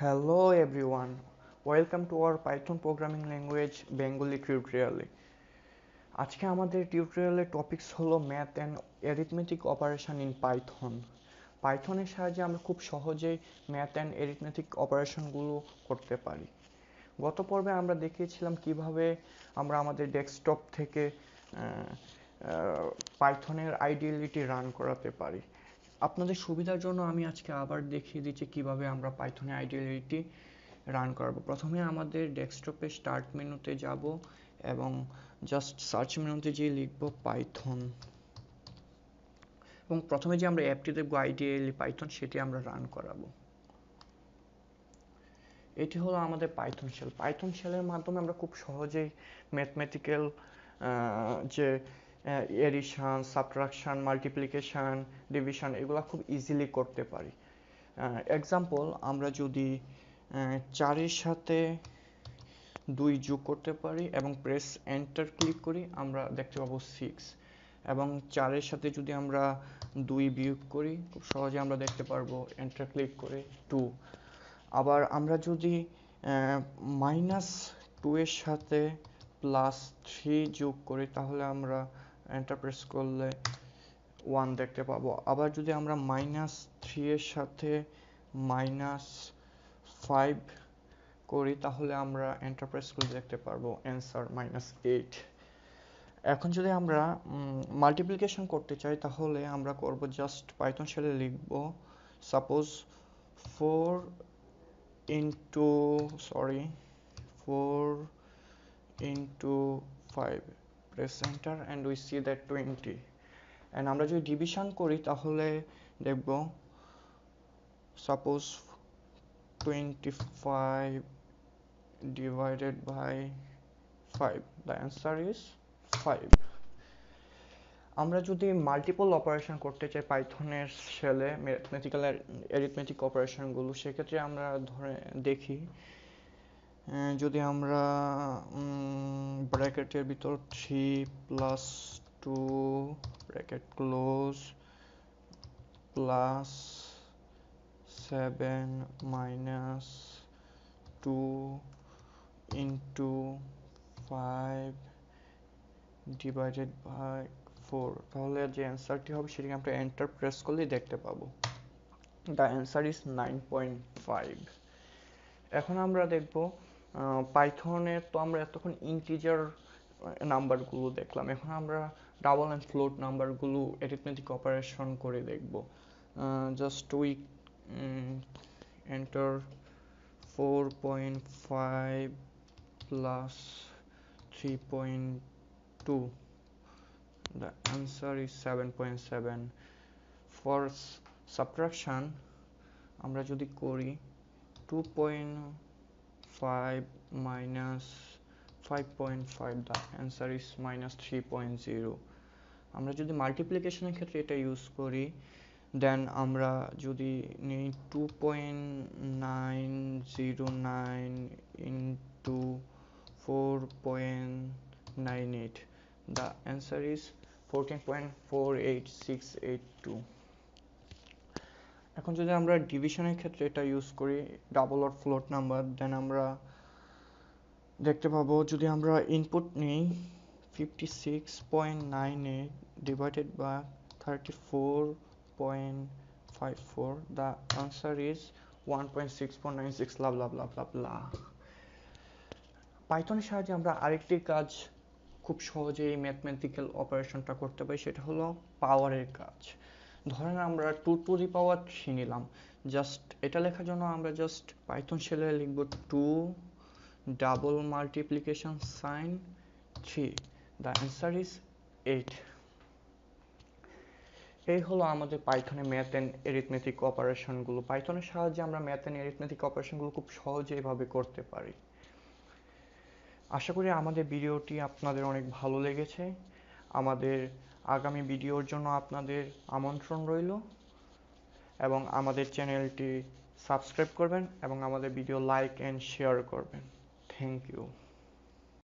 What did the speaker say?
Hello everyone, welcome to our Python programming language Bengali tutorial. আজকে আমাদের টিউটোরিয়ালের topics হলো math and arithmetic operation in Python. পাইথনের সাহায্যে আমরা খুব সহজেই ম্যাথ অ্যান্ড অ্যারিথমেটিক অপারেশনগুলো করতে পারি। গত পর্বে আমরা দেখিয়েছিলাম কিভাবে আমরা আমাদের ডেস্কটপ থেকে পাইথনের আইডিয়ালিটি রান করাতে পারি। আপনাদের সুবিধার জন্য আমি আজকে আবার দেখিয়ে দিচ্ছি কিভাবে আমরা পাইথনে আইডিয়ালিটি রান করাবো। প্রথমে আমাদের ডেস্কটপে স্টার্ট মেনুতে যাব এবং জাস্ট সার্চ মেনুতে গিয়ে লিখব পাইথন এবং প্রথমে যে আমরা অ্যাপটি দেখব আইডিয়ালি পাইথন, সেটি আমরা রান করাবো। এটি হলো আমাদের পাইথন শেল। পাইথন শেলের মাধ্যমে আমরা খুব সহজেই ম্যাথমেটিক্যাল যে এডিশন, সাবট্রাকশন, মাল্টিপ্লিকেশন, ডিভিশন এগুলো খুব ইজিলি করতে পারি। এক্সাম্পল, আমরা যদি 4-এর সাথে 2 যোগ করতে পারি এবং প্রেস এন্টার ক্লিক করি, আমরা দেখতে পাবো 6, এবং 4-এর সাথে যদি আমরা 2 বিয়োগ করি খুব সহজে আমরা দেখতে পারবো এন্টার ক্লিক করে 2। আবার আমরা যদি -2-এর সাথে +3 যোগ করি তাহলে আমরা এন্টার প্রেস করলে 1 দেখতে পাবো। আবার যদি আমরা -3-এর সাথে -5 করি তাহলে আমরা এন্টার প্রেস করে দেখতে পারবো অ্যান্সার -8। এখন যদি আমরা মাল্টিপ্লিকেশন করতে চাই তাহলে আমরা করব জাস্ট পাইথন শেলে লিখব suppose 4 into 5, press enter and we see that 20. and আমরা যদি ডিভিশন করি তাহলে দেখব suppose 25 divided by 5, the answer is 5. আমরা যদি মাল্টিপল অপারেশন করতে চাই পাইথনের শেলে ম্যাথমেটিক্যাল অ্যারিথমেটিক অপারেশনগুলো, সেক্ষেত্রে আমরা ধরে দেখি যদি আমরা ব্র্যাকেটের ভিতর 3 + 2 bracket close +7 - 2 into 5 divided by 4, তাহলে যে অ্যান্সারটি হবে সেটাকে আমরা এন্টার প্রেস করলেই দেখতে পাবো। The answer is 9.5। এখন আমরা দেখব পাইথনের তো আমরা এতক্ষণ ইন্টিজার নাম্বারগুলো দেখলাম, এখন আমরা ডাবল অ্যান্ড ফ্লোট নাম্বারগুলো অ্যারিথমেটিক অপারেশন করে দেখব। Just we enter 4.5 plus 3.2, the answer is 7.7. for subtraction আমরা যদি করি 2.5 minus 5.5, the answer is -3.0. আমরা যদি মাল্টিপ্লিকেশনের ক্ষেত্রে এটা ইউজ করি, দেন আমরা যদি নিই 2.909 into 4.98, the answer is 14.48682. এখন যদি আমরা ডিভিশনের ক্ষেত্রে এটা ইউজ করি ডাবল অর ফ্লোট নাম্বার, দেন আমরা দেখতে পাবো যদি আমরা ইনপুট নিই 56.98 divided by 34.54, the answer is 1.6496 blah blah blah blah blah. পাইথনের সাহায্যে আমরা আরেকটি কাজ খুব সহজেই ম্যাথমেটিক্যাল অপারেশনটা করতে পারি, সেটা হলো পাওয়ারের কাজ। ধরেন আমরা 2^3 নিলাম, জাস্ট এটা লেখার জন্য আমরা জাস্ট পাইথন শেলে লিখব 2 double multiplication sign 3, the answer is 8। এই হলো আমাদের পাইথনে ম্যাথ অ্যান্ড অ্যারিথমেটিক অপারেশনগুলো। পাইথনের সাহায্যে আমরা ম্যাথ অ্যান্ড অ্যারিথমেটিক অপারেশনগুলো খুব সহজে এভাবে করতে পারি। আশা করি আমাদের ভিডিওটি আপনাদের অনেক ভালো লেগেছে। আমাদের আগামী ভিডিওর জন্য আপনাদের আমন্ত্রণ রইল এবং আমাদের চ্যানেলটি সাবস্ক্রাইব করবেন এবং আমাদের ভিডিও লাইক অ্যান্ড শেয়ার করবেন। Thank you.